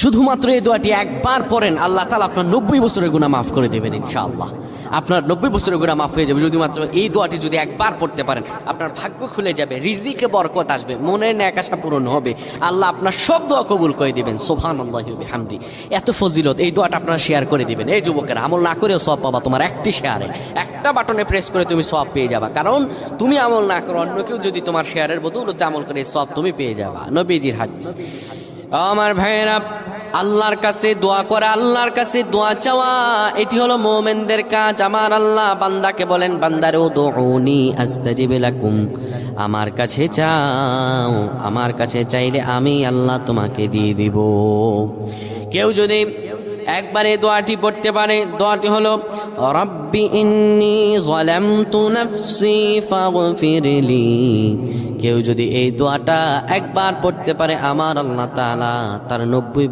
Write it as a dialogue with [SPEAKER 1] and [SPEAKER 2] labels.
[SPEAKER 1] শুধুমাত্র এই দোয়াটি একবার পড়েন, আল্লাহ তাআলা আপনার 90 বছরের গুনাহ মাফ করে দেবেন ইনশাআল্লাহ। আপনার 90 বছরের গুনাহ মাফ হয়ে যাবে শুধুমাত্র এই দোয়াটি যদি একবার পড়তে পারেন। আপনার ভাগ্য খুলে যাবে, রিজিকে বরকত আসবে, মনের ন্যাক আশা পূরণ হবে, আল্লাহ আপনার সব দোয়া কবুল করে দিবেন। সুবহানাল্লাহি ওয়া বিহামদি। এত ফজিলত, এই দোয়াটা আপনারা শেয়ার করে দিবেন। এই যুবকেরা, আমল না করেও সওয়াব পাবা। তোমার একটি শেয়ারে, একটা বাটনে প্রেস করে তুমি সওয়াব পেয়ে যাবা। কারণ তুমি আমল না করো, অন্য কেউ যদি তোমার শেয়ারের বদৌলতে আমল করে, সওয়াব তুমি পেয়ে যাবা। নবীজির হাদিস। আমার ভাইয়েরা, আল্লাহর কাছে দোয়া করা, আল্লাহর কাছে দোয়া চাওয়া, এটি হলো মুমিনদের কাজ। আমার আল্লাহ বান্দাকে বলেন, বান্দারে উদউনি আস্তাজিব লাকুম, আমার কাছে চাও, আমার কাছে চাইলে আমি আল্লাহ তোমাকে দিয়ে দিব। কেউ যদি একবারে দোয়াটি পড়তে পারে, দোয়াটি হলো রব্বি ইন্নী যালামতু নাফসি ফাগফিরলি। কেউ যদি এই দোয়াটা একবার পড়তে পারে, আমার আল্লাহ তাআলা তার 90